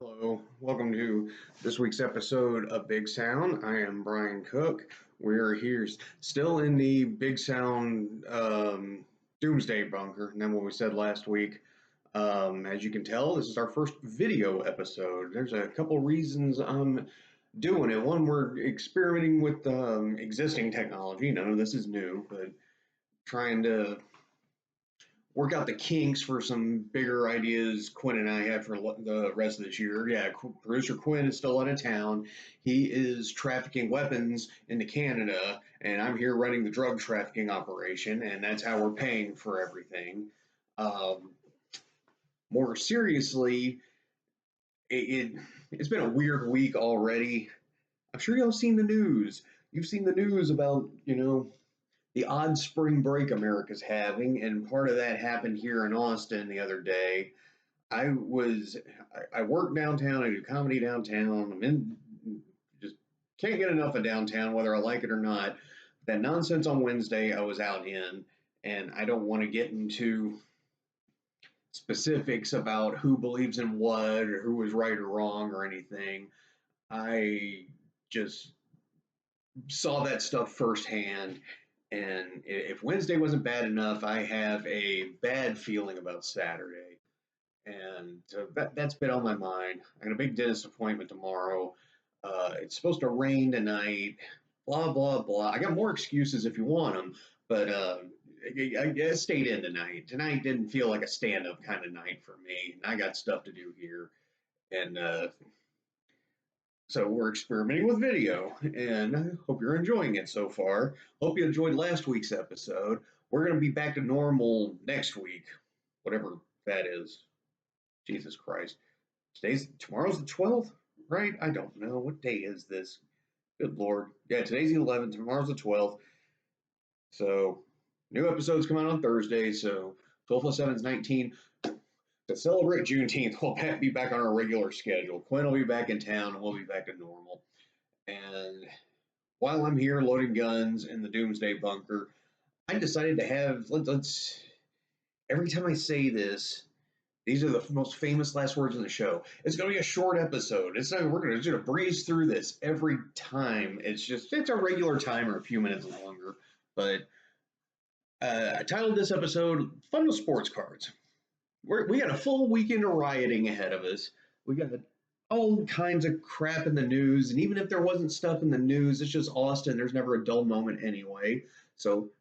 Hello, welcome to this week's episode of Big Sound. I am Brian Cook. We're here still in the Big Sound Doomsday Bunker. And then what we said last week, as you can tell, this is our first video episode. There's a couple reasons I'm doing it. One, we're experimenting with existing technology. None of this is new, but trying to work out the kinks for some bigger ideas Quinn and I have for the rest of this year. Yeah, producer Quinn is still out of town. He is trafficking weapons into Canada, and I'm here running the drug trafficking operation, and that's how we're paying for everything. Um, More seriously, it's been a weird week already. I'm sure y'all seen the news. You've seen the news about the odd spring break America's having, and part of that happened here in Austin the other day. I was I work downtown. I do comedy downtown. I'm in just can't get enough of downtown, whether I like it or not. That nonsense on Wednesday, I was out in, and I don't want to get into specifics about who believes in what or who was right or wrong or anything. I just saw that stuff firsthand. And if Wednesday wasn't bad enough, I have a bad feeling about Saturday. And so that's been on my mind. I got a big dentist appointment tomorrow. It's supposed to rain tonight. Blah blah blah. I got more excuses if you want them, but I stayed in tonight. Tonight didn't feel like a stand-up kind of night for me. I got stuff to do here, and so we're experimenting with video, and I hope you're enjoying it so far. Hope you enjoyed last week's episode. We're going to be back to normal next week, whatever that is. Jesus Christ. Tomorrow's the 12th, right? I don't know. What day is this? Good Lord. Yeah, today's the 11th. Tomorrow's the 12th. So, new episodes come out on Thursday. So, 12 plus 7 is 19. To celebrate Juneteenth, we'll be back on our regular schedule. Quinn will be back in town, and we'll be back to normal. And while I'm here loading guns in the Doomsday Bunker, I decided to have let's every time I say this, these are the most famous last words in the show. It's going to be a short episode. It's not. We're going to just breeze through this every time. It's a regular timer, a few minutes longer. But I titled this episode "Fun with Sports Cards." We got a full weekend of rioting ahead of us. We got all kinds of crap in the news, and even if there wasn't stuff in the news, it's just Austin. There's never a dull moment anyway. So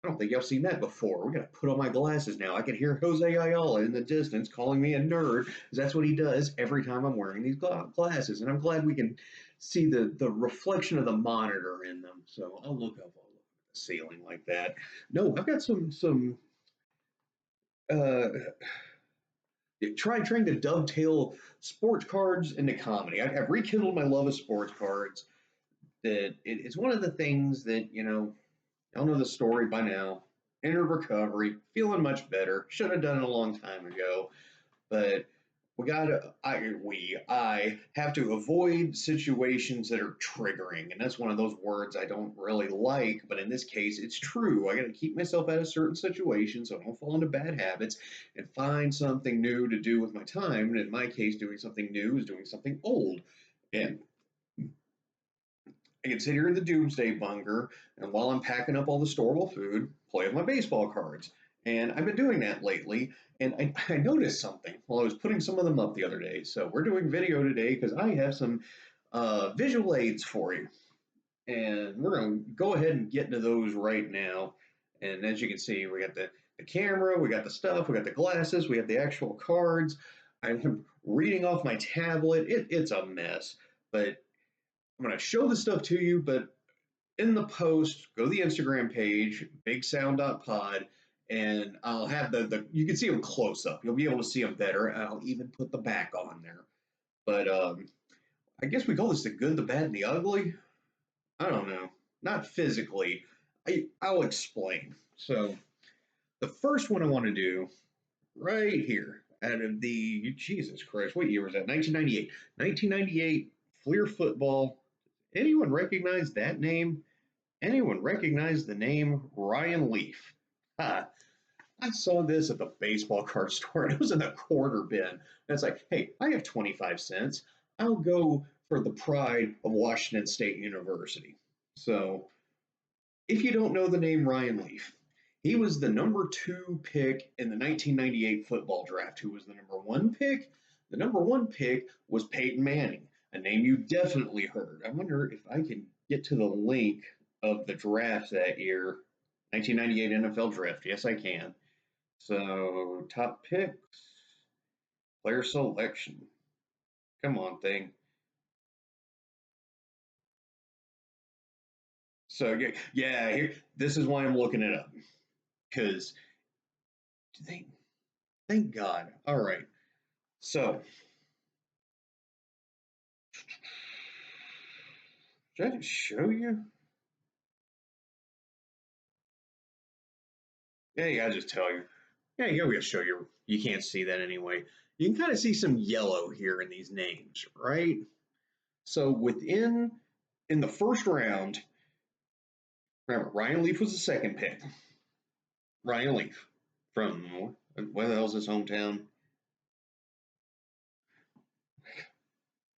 I don't think y'all seen that before. We got to put on my glasses now. I can hear Jose Ayala in the distance calling me a nerd, because that's what he does every time I'm wearing these glasses. And I'm glad we can see the reflection of the monitor in them. So I'll look up. I'll look at the ceiling like that. No, I've got some uh, trying to dovetail sports cards into comedy. I've rekindled my love of sports cards. It's one of the things that y'all know the story by now. Entered recovery, feeling much better. Should have done it a long time ago, but I have to avoid situations that are triggering, and that's one of those words I don't really like. But in this case, it's true. I got to keep myself out of certain situations so I don't fall into bad habits and find something new to do with my time. And in my case, doing something new is doing something old. And I can sit here in the doomsday bunker, and while I'm packing up all the storable food, play with my baseball cards. And I've been doing that lately, and I noticed something while I was putting some of them up the other day. So we're doing video today because I have some visual aids for you. And we're going to go ahead and get into those right now. And as you can see, we got the camera, we got the stuff, we got the glasses, we have the actual cards. I'm reading off my tablet. It's a mess, but I'm going to show the stuff to you, but in the post, go to the Instagram page, bigsound.pod, and I'll have you can see them close up. You'll be able to see them better. And I'll even put the back on there. But I guess we call this the good, the bad, and the ugly. I don't know. Not physically. I'll explain. So the first one I want to do right here out of the Jesus Christ, what year was that? 1998. 1998 Fleer football. Anyone recognize that name? Anyone recognize the name Ryan Leaf? Ha! I saw this at the baseball card store and it was in the quarter bin. And it's like, hey, I have 25 cents. I'll go for the pride of Washington State University. So if you don't know the name Ryan Leaf, he was the number 2 pick in the 1998 football draft. Who was the number 1 pick? The number 1 pick was Peyton Manning, a name you definitely heard. I wonder if I can get to the link of the draft that year, 1998 NFL draft. Yes, I can. So, top picks, player selection. Come on, thing. So, yeah, here, this is why I'm looking it up. Because, thank God. All right. So, should I just show you? Yeah, I'll just tell you. Yeah, we'll show you. You can't see that anyway. You can kind of see some yellow here in these names, right? So in the first round, remember Ryan Leaf was the second pick. Ryan Leaf from where the hell's his hometown?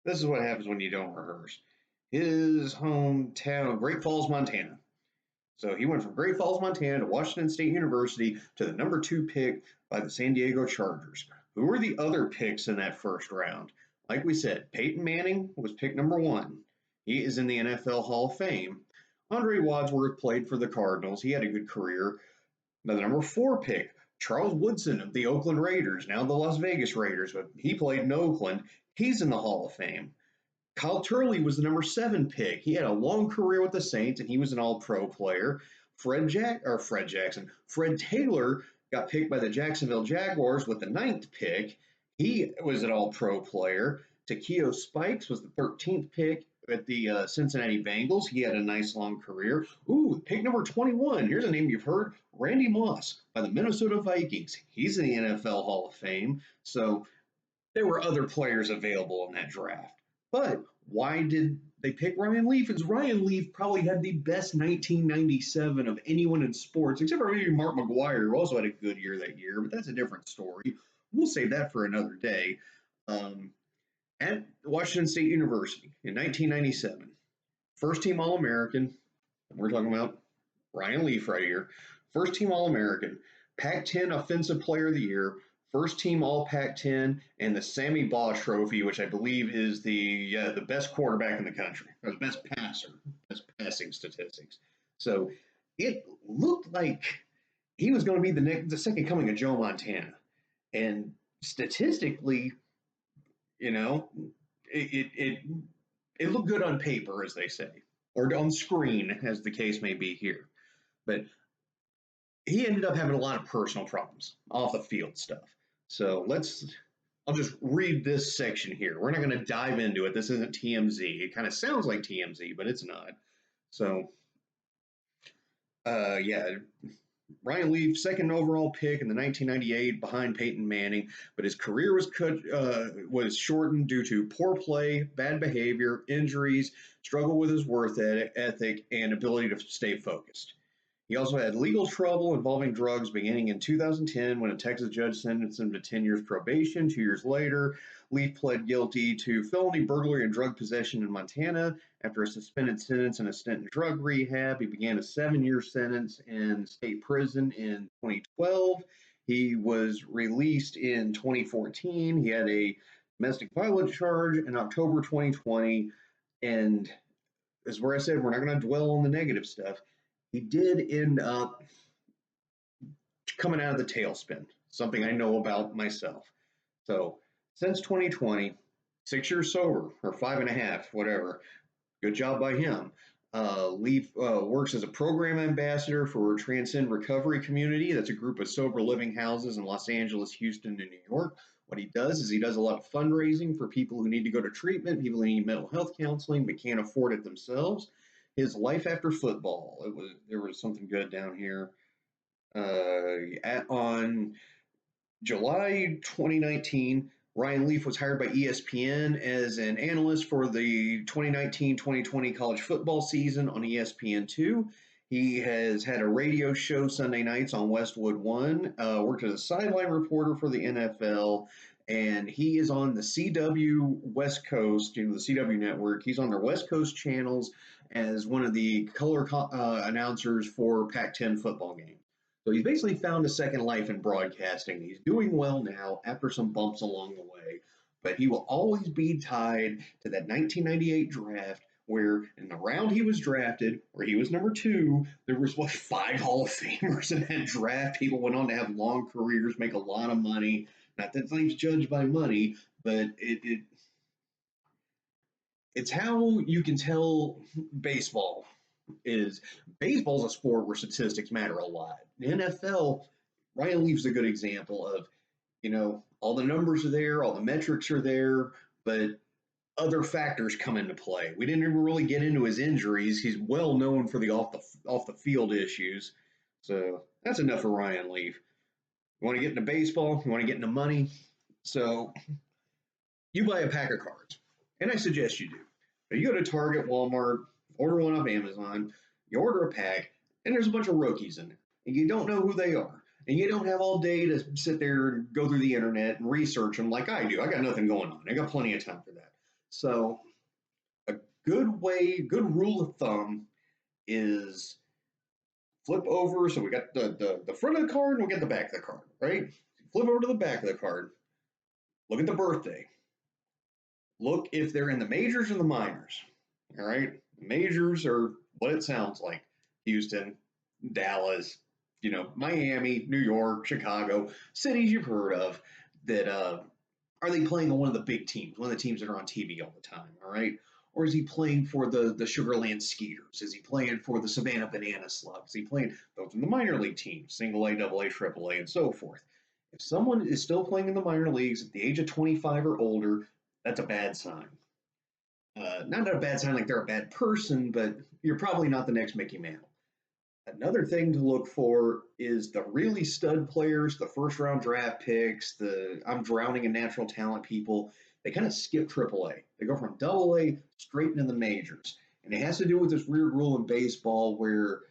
This is what happens when you don't rehearse. His hometown, Great Falls, Montana. So he went from Great Falls, Montana to Washington State University to the number 2 pick by the San Diego Chargers. Who were the other picks in that first round? Like we said, Peyton Manning was pick number 1. He is in the NFL Hall of Fame. Andre Wadsworth played for the Cardinals. He had a good career. Now, the number 4 pick, Charles Woodson of the Oakland Raiders, now the Las Vegas Raiders, but he played in Oakland. He's in the Hall of Fame. Kyle Turley was the number 7 pick. He had a long career with the Saints, and he was an All-Pro player. Fred Taylor got picked by the Jacksonville Jaguars with the 9th pick. He was an All-Pro player. Takeo Spikes was the 13th pick at the Cincinnati Bengals. He had a nice long career. Ooh, pick number 21. Here's a name you've heard: Randy Moss by the Minnesota Vikings. He's in the NFL Hall of Fame. So there were other players available in that draft. But why did they pick Ryan Leaf? Because Ryan Leaf probably had the best 1997 of anyone in sports, except for maybe Mark McGwire, who also had a good year that year, but that's a different story. We'll save that for another day. Um, at Washington State University in 1997, first team All American. We're talking about Ryan Leaf right here. First team All American, Pac 10 Offensive Player of the Year, first team All Pac 10, and the Sammy Baugh Trophy, which I believe is the best quarterback in the country, or the best passer, best passing statistics. So it looked like he was going to be the second coming of Joe Montana. And statistically, you know, it, it, it looked good on paper, as they say, or on screen, as the case may be here. But he ended up having a lot of personal problems off the field stuff. So I'll just read this section here. We're not going to dive into it. This isn't TMZ. It kind of sounds like TMZ, but it's not. So, yeah, Ryan Leaf, second overall pick in the 1998 behind Peyton Manning, but his career was shortened due to poor play, bad behavior, injuries, struggle with his work ethic, and ability to stay focused. He also had legal trouble involving drugs beginning in 2010 when a Texas judge sentenced him to 10 years probation. 2 years later, Leaf pled guilty to felony burglary and drug possession in Montana. After a suspended sentence and a stint in drug rehab, he began a 7-year sentence in state prison in 2012. He was released in 2014. He had a domestic violence charge in October 2020. And as where I said, we're not going to dwell on the negative stuff. He did end up coming out of the tailspin, something I know about myself. So since 2020, 6 years sober, or 5.5, whatever. Good job by him. Leaf works as a program ambassador for Transcend Recovery Community. That's a group of sober living houses in Los Angeles, Houston, and New York. What he does is he does a lot of fundraising for people who need to go to treatment, people who need mental health counseling but can't afford it themselves. His life after football. There was something good down here. On July 2019, Ryan Leaf was hired by ESPN as an analyst for the 2019-2020 college football season on ESPN2. He has had a radio show Sunday nights on Westwood One, worked as a sideline reporter for the NFL, and he is on the CW West Coast, the CW network. He's on their West Coast channels as one of the color announcers for Pac-10 football games. So he's basically found a second life in broadcasting. He's doing well now after some bumps along the way, but he will always be tied to that 1998 draft where in the round he was drafted, where he was number 2, there was what 5 Hall of Famers in that draft. People went on to have long careers, make a lot of money. Not that things judged by money, but it's how you can tell baseball is baseball's a sport where statistics matter a lot. The NFL, Ryan Leaf's a good example of, all the numbers are there, all the metrics are there, but other factors come into play. We didn't even really get into his injuries. He's well known for the off the field issues. So that's enough for Ryan Leaf. You want to get into baseball? You want to get into money? So you buy a pack of cards, and I suggest you do. So you go to Target, Walmart, order one off Amazon, you order a pack, and there's a bunch of rookies in there, and you don't know who they are. And you don't have all day to sit there and go through the internet and research them like I do. I got nothing going on. I got plenty of time for that. So a good rule of thumb is flip over. So we got the front of the card and we got the back of the card, right? Flip over to the back of the card. Look at the birthday. Look if they're in the majors or the minors. All right. The majors are what it sounds like. Houston, Dallas, Miami, New York, Chicago, cities you've heard of that are they playing on one of the big teams, one of the teams that are on TV all the time, all right? Or is he playing for the Sugarland Skeeters? Is he playing for the Savannah Banana Slugs? Is he playing those in the minor league teams, single A, double A, triple A, and so forth? If someone is still playing in the minor leagues at the age of 25 or older, that's a bad sign. Not a bad sign like they're a bad person, but you're probably not the next Mickey Mantle. Another thing to look for is the really stud players, the first round draft picks, the I'm drowning in natural talent people. They kind of skip AAA. They go from AA straight into the majors. And it has to do with this weird rule in baseball where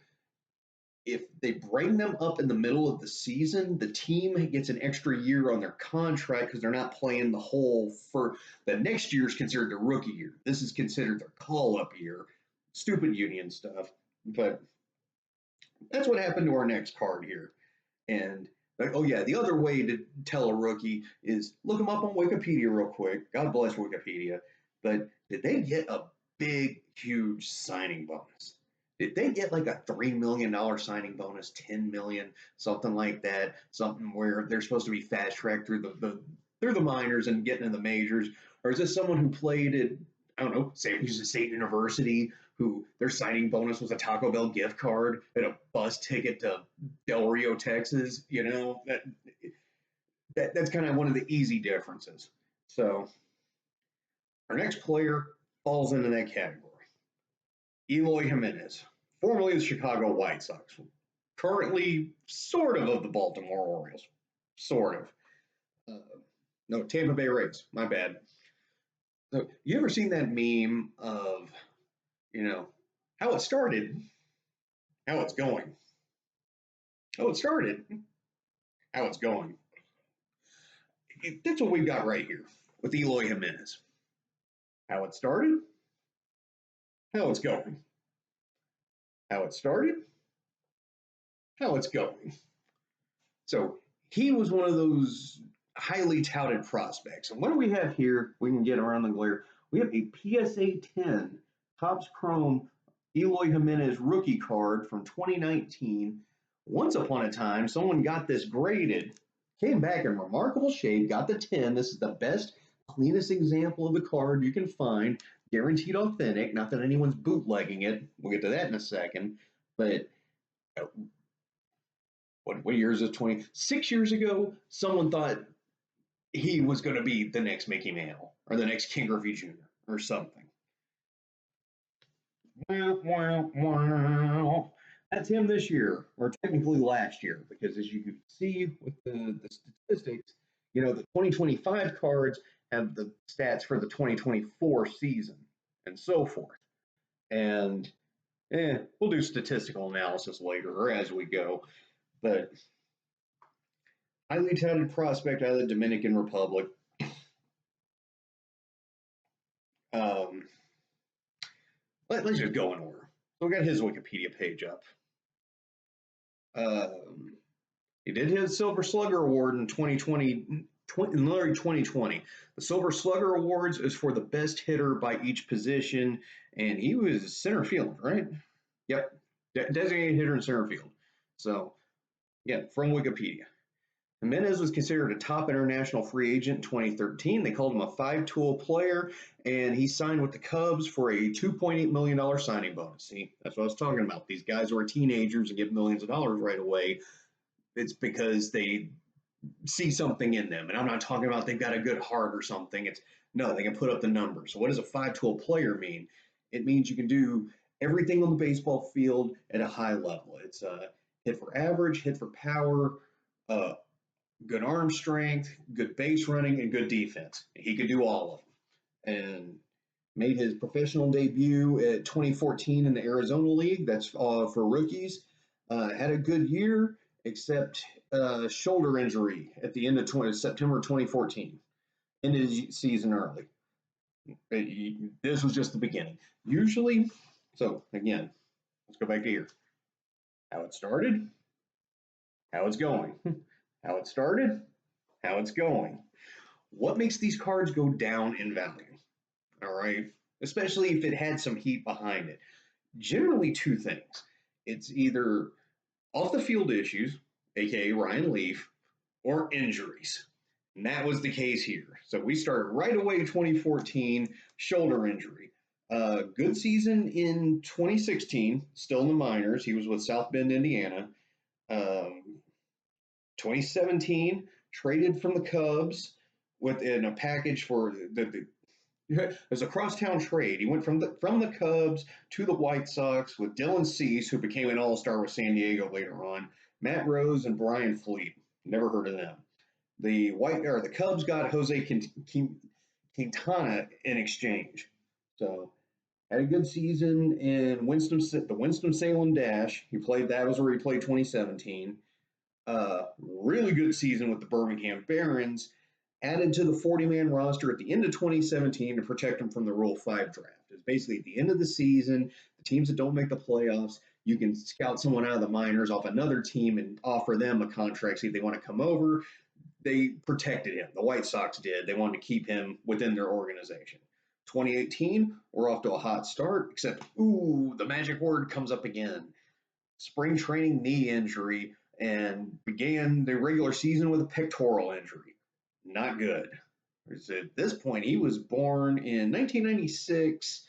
if they bring them up in the middle of the season, the team gets an extra year on their contract because they're not playing the whole for the next year is considered their rookie year. This is considered their call up year. Stupid union stuff. But that's what happened to our next card here. And oh yeah, the other way to tell a rookie is look them up on Wikipedia real quick. God bless Wikipedia. But did they get a big, huge signing bonus? Did they get like a $3 million signing bonus, 10 million, something like that? Something where they're supposed to be fast tracked through the minors and getting in the majors? Or is this someone who played at, I don't know, San Francisco State University, who their signing bonus was a Taco Bell gift card and a bus ticket to Del Rio, Texas? That's kind of one of the easy differences. So our next player falls into that category. Eloy Jimenez, formerly the Chicago White Sox, currently sort of the Baltimore Orioles, sort of. No, Tampa Bay Rays, my bad. So, you ever seen that meme of, how it started, how it's going? How it started, how it's going. That's what we've got right here with Eloy Jimenez. How it started, how it's going. How it started, how it's going. So he was one of those highly touted prospects. And what do we have here? We can get around the glare. We have a PSA 10 Topps Chrome Eloy Jimenez rookie card from 2019. Once upon a time, someone got this graded, came back in remarkable shape, got the 10. This is the best, cleanest example of the card you can find, guaranteed authentic. Not that anyone's bootlegging it. We'll get to that in a second. But what year is this? 26 years ago, someone thought he was going to be the next Mickey Mantle or the next King Griffey Jr. or something. That's him this year, or technically last year, because as you can see with the statistics, the 2025 cards have the stats for the 2024 season and so forth. And, We'll do statistical analysis later or as we go. But highly touted prospect out of the Dominican Republic. Um, let's just go in order. So we got his Wikipedia page up. Um, he did his Silver Slugger Award in 2020. Literally 2020. The Silver Slugger Awards is for the best hitter by each position, and he was center field, right? Yep, designated hitter in center field. So, yeah, from Wikipedia. Jimenez was considered a top international free agent in 2013. They called him a five-tool player, and he signed with the Cubs for a $2.8 million signing bonus. See, that's what I was talking about. These guys who are teenagers and get millions of dollars right away. It's because they see something in them. And I'm not talking about they've got a good heart or something. It's no, they can put up the numbers. So what does a five-tool player mean? It means you can do everything on the baseball field at a high level. It's hit for average, hit for power, uh, good arm strength, good base running, and good defense. He could do all of them. And made his professional debut at 2014 in the Arizona League. That's for rookies. Had a good year, except shoulder injury at the end of September 2014. Ended his season early. This was just the beginning. Usually, so again, let's go back to here. How it started, how it's going. How it started, how it's going. What makes these cards go down in value? All right. Especially if it had some heat behind it. Generally, two things. It's either off the field issues, aka Ryan Leaf, or injuries. And that was the case here. So we started right away 2014, shoulder injury. Good season in 2016, still in the minors. He was with South Bend, Indiana. 2017, traded from the Cubs within a package for it was a crosstown trade. He went from the Cubs to the White Sox with Dylan Cease, who became an All-Star with San Diego later on, Matt Rose and Brian Fleet. Never heard of them. The Cubs got Jose Quintana in exchange. So had a good season in the Winston-Salem Dash. That was where he played 2017. Really good season with the Birmingham Barons. Added to the 40-man roster at the end of 2017 to protect him from the Rule 5 draft. It's basically at the end of the season, the teams that don't make the playoffs, you can scout someone out of the minors off another team and offer them a contract, see if they want to come over. They protected him. The White Sox did. They wanted to keep him within their organization. 2018, we're off to a hot start, except, the magic word comes up again. Spring training knee injury, and began the regular season with a pectoral injury. Not good. At this point, he was born in 1996.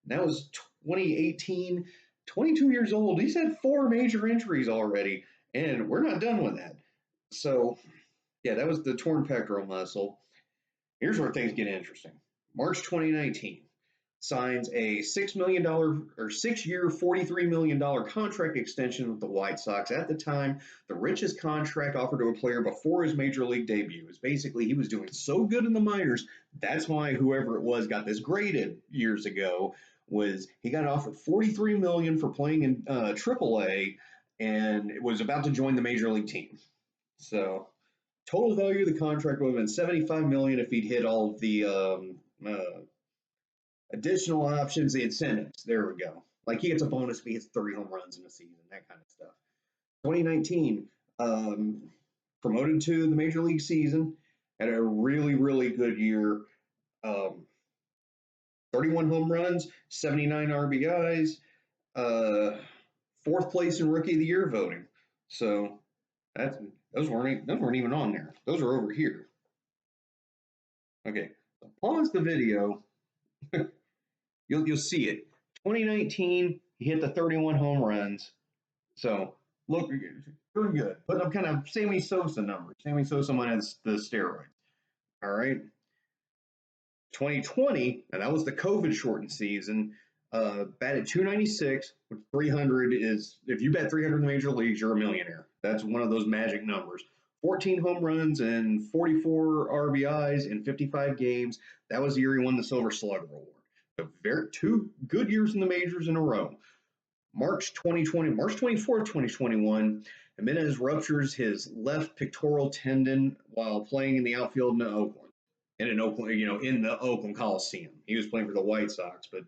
That was 2018. 22 years old. He's had 4 major injuries already, and we're not done with that. So, yeah, that was the torn pectoral muscle. Here's where things get interesting. March 2019. Signs a $6 million or 6-year, $43 million contract extension with the White Sox. At the time, the richest contract offered to a player before his major league debut. Is basically he was doing so good in the minors. That's why whoever it was got this graded years ago. Was he got offered $43 million for playing in AAA, and was about to join the major league team. So total value of the contract would have been $75 million if he'd hit all of the additional options, the incentives. There we go. Like he gets a bonus if he hits 30 home runs in a season, that kind of stuff. 2019, promoted to the major league season, had a really, really good year. 31 home runs, 79 RBIs, 4th place in Rookie of the Year voting. So those weren't even on there. Those are over here. Okay, so pause the video. You'll see it. 2019, he hit the 31 home runs. So look, pretty good. Putting up kind of Sammy Sosa numbers. Sammy Sosa minus the steroids. All right. 2020, and that was the COVID shortened season. Batted 296, which 300 is, if you bet 300 in the major leagues, you're a millionaire. That's one of those magic numbers. 14 home runs and 44 RBIs in 55 games. That was the year he won the Silver Slugger Award. So 2 good years in the majors in a row. March 2020, March 24th, 2021, Jimenez ruptures his left pectoral tendon while playing in the outfield in Oakland. And in Oakland, in the Oakland Coliseum. He was playing for the White Sox, but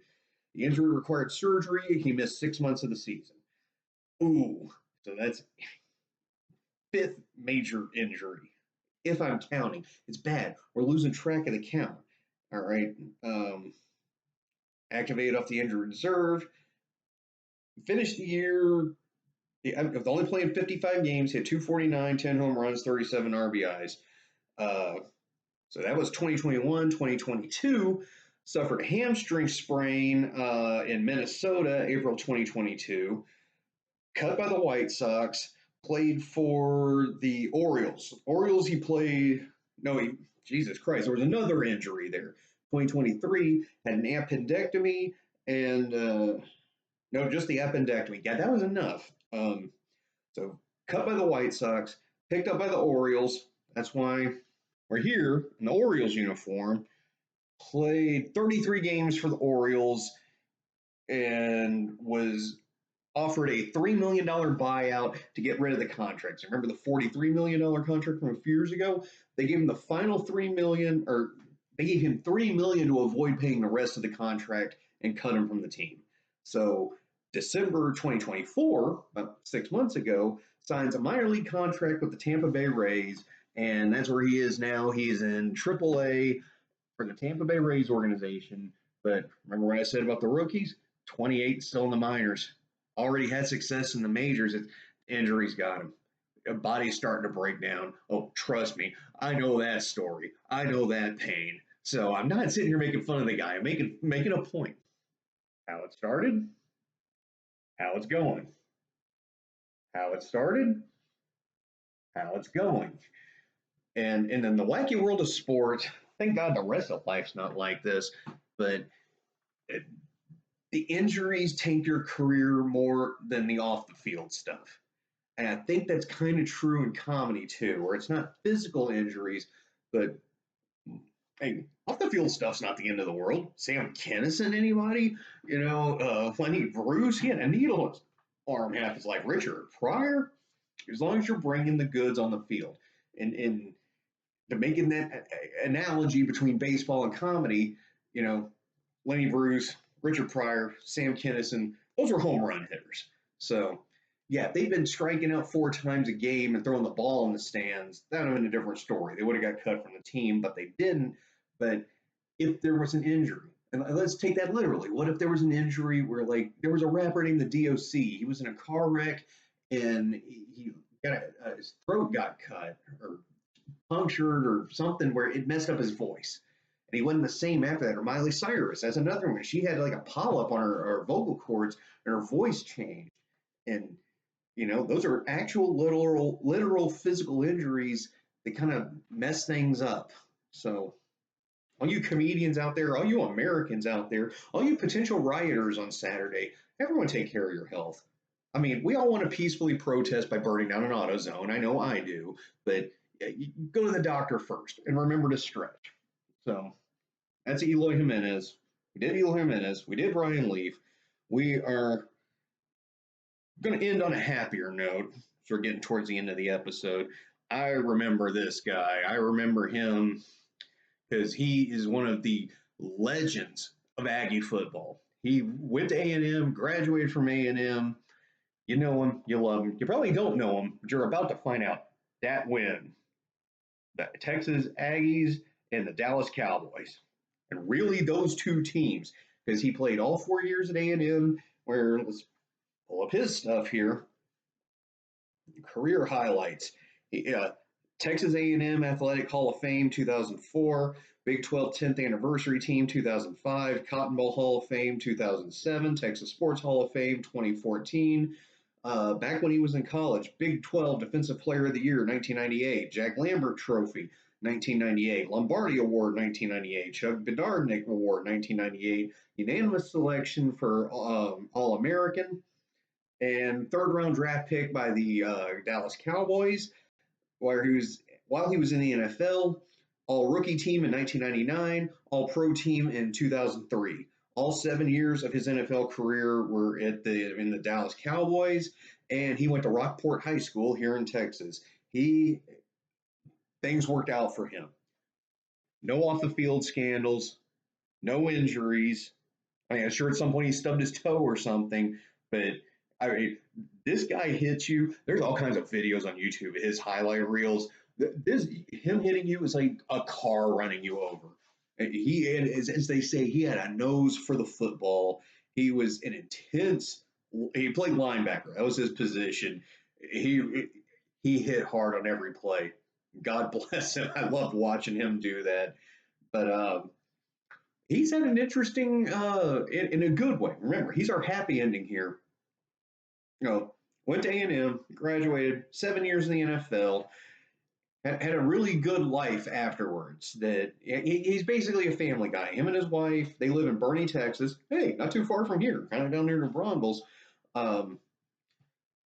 the injury required surgery. He missed 6 months of the season. Ooh, so that's fifth major injury. If I'm counting, it's bad. We're losing track of the count. All right. Activated off the injured reserve. Finished the year. Only playing 55 games. Hit 249, 10 home runs, 37 RBIs. So that was 2021. 2022, suffered a hamstring sprain in Minnesota, April 2022. Cut by the White Sox. Played for the Orioles. He played. Jesus Christ, there was another injury there. 2023, had an appendectomy and no, just the appendectomy. Yeah, that was enough. So cut by the White Sox, picked up by the Orioles. That's why we're here in the Orioles uniform. Played 33 games for the Orioles and was offered a $3 million buyout to get rid of the contracts. Remember the $43 million contract from a few years ago? They gave him the final $3 million, or they gave him $3 million to avoid paying the rest of the contract and cut him from the team. So December 2024, about 6 months ago, signs a minor league contract with the Tampa Bay Rays, and that's where he is now. He's in AAA for the Tampa Bay Rays organization. But remember what I said about the rookies? 28 still in the minors. Already had success in the majors. Injuries got him. Body's starting to break down. Oh, trust me, I know that story. I know that pain. So I'm not sitting here making fun of the guy. I'm making a point. How it started, how it's going. How it started, how it's going. And in the wacky world of sports, thank God the rest of life's not like this, but the injuries take your career more than the off the field stuff. And I think that's kind of true in comedy too, where it's not physical injuries, but hey, off the field stuff's not the end of the world. Sam Kinison, anybody? Lenny Bruce, he had a needle in his arm half as like Richard Pryor. As long as you're bringing the goods on the field. And to making that analogy between baseball and comedy, Lenny Bruce, Richard Pryor, Sam Kinison, those were home run hitters. So, yeah, if they've been striking out 4 times a game and throwing the ball in the stands, that would have been a different story. They would have got cut from the team, but they didn't. But if there was an injury, and let's take that literally, what if there was an injury where, like, there was a rapper named the DOC, he was in a car wreck and he got his throat got cut or punctured or something where it messed up his voice. And he wasn't the same after that. Or Miley Cyrus, that's another one. She had like a polyp on her vocal cords and her voice changed. And, those are actual literal physical injuries that kind of mess things up. So all you comedians out there, all you Americans out there, all you potential rioters on Saturday, everyone take care of your health. I mean, we all want to peacefully protest by burning down an AutoZone. I know I do, but you go to the doctor first and remember to stretch. So that's Eloy Jimenez. We did Eloy Jimenez. We did Ryan Leaf. We are going to end on a happier note. So we're getting towards the end of the episode. I remember this guy. I remember him because he is one of the legends of Aggie football. He went to A&M, graduated from A&M. You know him, you love him. You probably don't know him, but you're about to find out. That win, the Texas Aggies and the Dallas Cowboys, and really those two teams, because he played all 4 years at A&M. Where let's pull up his stuff here. Career highlights. Texas A&M Athletic Hall of Fame 2004, Big 12 10th Anniversary Team 2005, Cotton Bowl Hall of Fame 2007, Texas Sports Hall of Fame 2014. Back when he was in college, Big 12 Defensive Player of the Year 1998, Jack Lambert Trophy 1998, Lombardi Award 1998, Chuck Bedardnick Award 1998, unanimous selection for All-American, and third-round draft pick by the Dallas Cowboys while he was in the NFL, All-Rookie Team in 1999, All-Pro Team in 2003, All 7 years of his NFL career were in the Dallas Cowboys, and he went to Rockport High School here in Texas. He Things worked out for him. No off the field scandals, no injuries. I mean, I'm sure at some point he stubbed his toe or something, but I mean, this guy hits you. There's all kinds of videos on YouTube, his highlight reels. This him hitting you is like a car running you over. As they say, he had a nose for the football. He was an intense. He played linebacker. That was his position. He he hit hard on every play. God bless him. I loved watching him do that. But he's had an interesting, in a good way. Remember, he's our happy ending here. You know, went to A&M, graduated, 7 years in the NFL, had a really good life afterwards. That he's basically a family guy. Him and his wife, they live in Bernie, Texas. Hey, not too far from here, kind of down near the Bronbles. Um,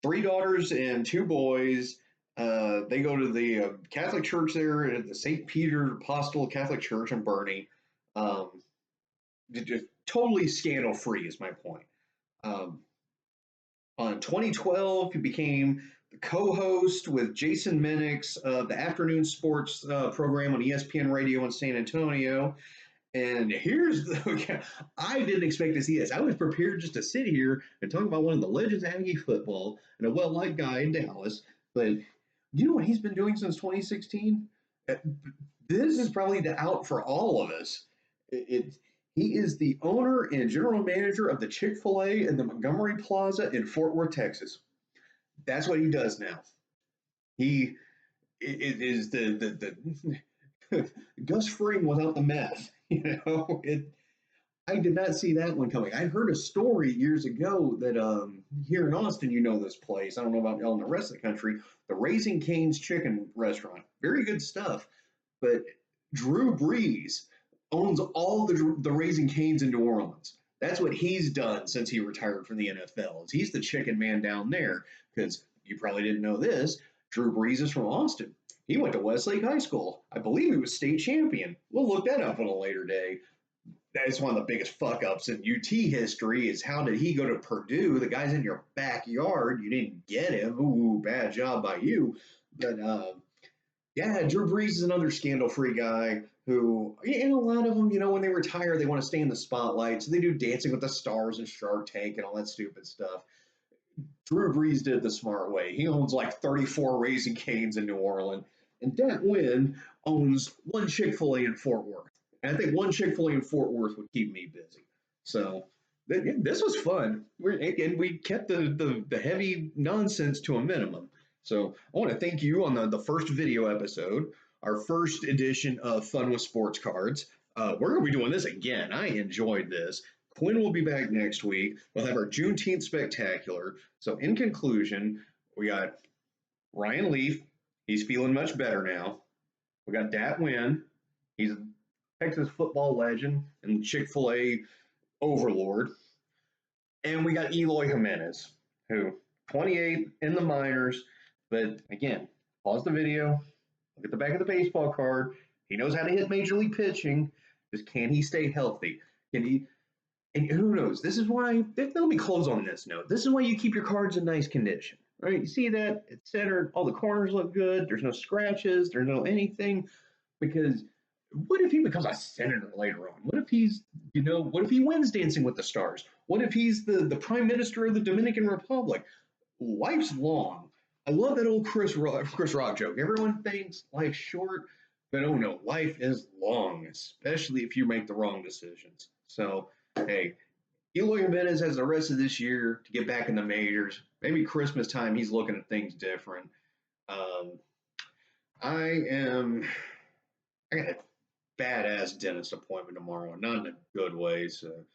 3 daughters and 2 boys. They go to the Catholic church there at the St. Peter Apostle Catholic Church in Bernie. Um, just totally scandal free is my point. Um, on 2012, he became the co-host with Jason Minix of the afternoon sports program on ESPN Radio in San Antonio. And here's the I didn't expect to see this. I was prepared just to sit here and talk about one of the legends of Aggie football and a well-liked guy in Dallas. But you know what he's been doing since 2016? This is probably the out for all of us. It He is the owner and general manager of the Chick-fil-A in the Montgomery Plaza in Fort Worth, Texas. That's what he does now. He is the Gus Fring without the meth. I did not see that one coming. I heard a story years ago that here in Austin, you know this place. I don't know about y'all in the rest of the country. The Raising Cane's Chicken Restaurant, very good stuff. But Drew Brees owns all the Raising Cane's in New Orleans. That's what he's done since he retired from the NFL. He's the chicken man down there. Because you probably didn't know this, Drew Brees is from Austin. He went to Westlake High School. I believe he was state champion. We'll look that up on a later day. That is one of the biggest fuck ups in UT history is how did he go to Purdue? The guy's in your backyard. You didn't get him. Ooh, bad job by you. But yeah, Drew Brees is another scandal-free guy who, and a lot of them, when they retire, they want to stay in the spotlight. So they do Dancing with the Stars and Shark Tank and all that stupid stuff. Drew Brees did the smart way. He owns like 34 Raising Cane's in New Orleans. And Dat Wynn owns one Chick-fil-A in Fort Worth. And I think one Chick-fil-A in Fort Worth would keep me busy. So this was fun. And we kept the heavy nonsense to a minimum. So I want to thank you on the first video episode, our first edition of Fun with Sports Cards. We're going to be doing this again. I enjoyed this. Quinn will be back next week. We'll have our Juneteenth Spectacular. So in conclusion, we got Ryan Leaf. He's feeling much better now. We got Dat Wynn. He's a Texas football legend and Chick-fil-A overlord. And we got Eloy Jimenez, who 28 in the minors. But again, pause the video, look at the back of the baseball card. He knows how to hit major league pitching. Just can he stay healthy? Can he? And who knows? This is why. Let me close on this note. This is why you keep your cards in nice condition, right? You see that it's centered. All the corners look good. There's no scratches. There's no anything. Because what if he becomes a senator later on? What if he's, what if he wins Dancing with the Stars? What if he's the prime minister of the Dominican Republic? Life's long. I love that old Chris Rock joke. Everyone thinks life's short, but oh no, life is long, especially if you make the wrong decisions. So, hey, Eloy Jimenez has the rest of this year to get back in the majors. Maybe Christmas time, he's looking at things different. I got a badass dentist appointment tomorrow, not in a good way. So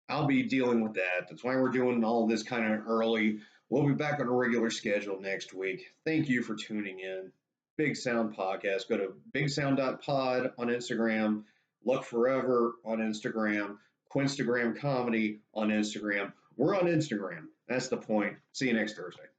I'll be dealing with that. That's why we're doing all this kind of early. We'll be back on a regular schedule next week. Thank you for tuning in. Big Sound Podcast. Go to bigsound.pod on Instagram, Luck Forever on Instagram, Quinstagram Comedy on Instagram. We're on Instagram. That's the point. See you next Thursday.